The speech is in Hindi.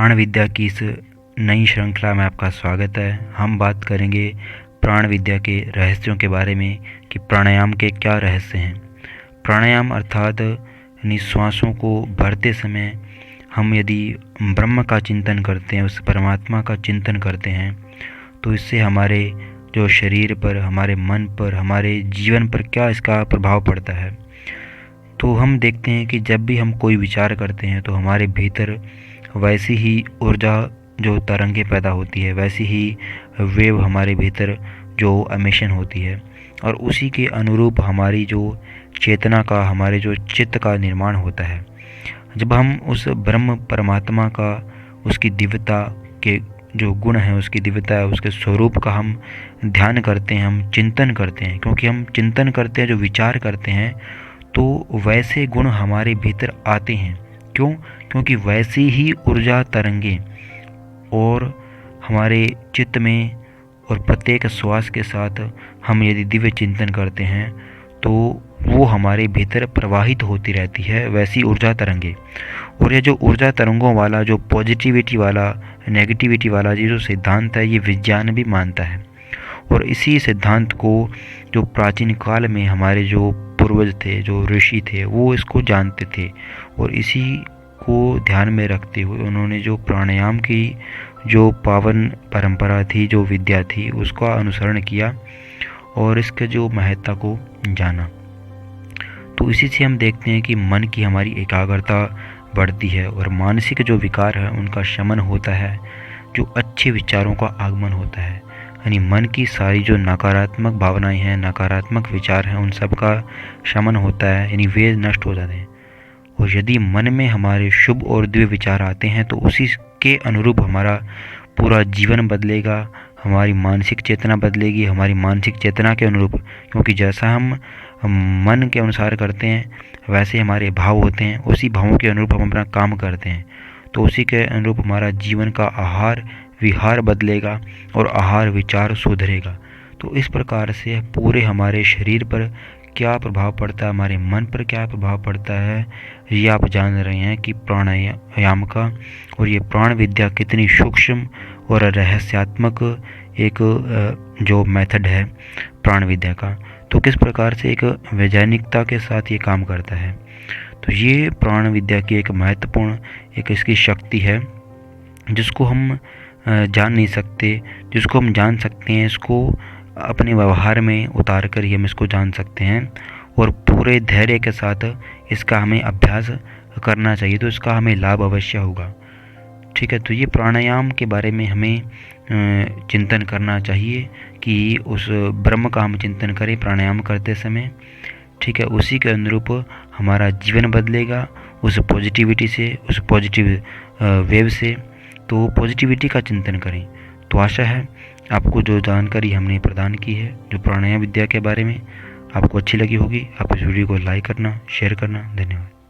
प्राण विद्या की इस नई श्रृंखला में आपका स्वागत है। हम बात करेंगे प्राण विद्या के रहस्यों के बारे में कि प्राणायाम के क्या रहस्य हैं। प्राणायाम अर्थात निश्वासों को भरते समय हम यदि ब्रह्म का चिंतन करते हैं, उस परमात्मा का चिंतन करते हैं, तो इससे हमारे जो शरीर पर, हमारे मन पर, हमारे जीवन पर क्या इसका प्रभाव पड़ता है। तो हम देखते हैं कि जब भी हम कोई विचार करते हैं तो हमारे भीतर वैसी ही ऊर्जा जो तरंगें पैदा होती है, वैसी ही वेव हमारे भीतर जो एमिशन होती है, और उसी के अनुरूप हमारी जो चेतना का, हमारे जो चित्त का निर्माण होता है। जब हम उस ब्रह्म परमात्मा का, उसकी दिव्यता के जो गुण हैं, उसकी दिव्यता, उसके स्वरूप का हम ध्यान करते हैं, हम चिंतन करते हैं, क्योंकि हम चिंतन करते हैं, जो विचार करते हैं, तो वैसे गुण हमारे भीतर आते हैं। क्यों? क्योंकि वैसी ही ऊर्जा तरंगे और हमारे चित्त में और प्रत्येक श्वास के साथ हम यदि दिव्य चिंतन करते हैं तो वो हमारे भीतर प्रवाहित होती रहती है, वैसी ऊर्जा तरंगे। और ये जो ऊर्जा तरंगों वाला, जो पॉजिटिविटी वाला, नेगेटिविटी वाला ये जो सिद्धांत है, ये विज्ञान भी मानता है। और इसी सिद्धांत को जो प्राचीन काल में हमारे जो पूर्वज थे, जो ऋषि थे, वो इसको जानते थे, और इसी को ध्यान में रखते हुए उन्होंने जो प्राणायाम की जो पावन परंपरा थी, जो विद्या थी, उसका अनुसरण किया और इसके जो महत्ता को जाना। तो इसी से हम देखते हैं कि मन की हमारी एकाग्रता बढ़ती है और मानसिक जो विकार है उनका शमन होता है, जो अच्छे विचारों का आगमन होता है। यानी मन की सारी जो नकारात्मक भावनाएं हैं, नकारात्मक विचार हैं, उन सब का शमन होता है, यानी वे नष्ट हो जाते हैं। और यदि मन में हमारे शुभ और दिव्य विचार आते हैं तो उसी के अनुरूप हमारा पूरा जीवन बदलेगा, हमारी मानसिक चेतना बदलेगी, हमारी मानसिक चेतना के अनुरूप, क्योंकि जैसा हम मन के अनुसार करते हैं वैसे हमारे भाव होते हैं, उसी भावों के अनुरूप हम अपना काम करते हैं, तो उसी के अनुरूप हमारा जीवन का आहार विहार बदलेगा और आहार विचार सुधरेगा। तो इस प्रकार से पूरे हमारे शरीर पर क्या प्रभाव पड़ता है, हमारे मन पर क्या प्रभाव पड़ता है, ये आप जान रहे हैं कि प्राणायाम का। और ये प्राण विद्या कितनी सूक्ष्म और रहस्यात्मक एक जो मेथड है प्राण विद्या का, तो किस प्रकार से एक वैज्ञानिकता के साथ ये काम करता है। तो ये प्राण विद्या की एक महत्वपूर्ण एक इसकी शक्ति है, जिसको हम जान नहीं सकते। जिसको हम जान सकते हैं, इसको अपने व्यवहार में उतार कर ही हम इसको जान सकते हैं, और पूरे धैर्य के साथ इसका हमें अभ्यास करना चाहिए, तो इसका हमें लाभ अवश्य होगा। ठीक है, तो ये प्राणायाम के बारे में हमें चिंतन करना चाहिए कि उस ब्रह्म का हम चिंतन करें प्राणायाम करते समय। ठीक है, उसी के अनुरूप हमारा जीवन बदलेगा, उस पॉजिटिविटी से, उस पॉजिटिव वेव से। तो पॉजिटिविटी का चिंतन करें। तो आशा है आपको जो जानकारी हमने प्रदान की है जो प्राणायाम विद्या के बारे में, आपको अच्छी लगी होगी। आप इस वीडियो को लाइक करना, शेयर करना। धन्यवाद।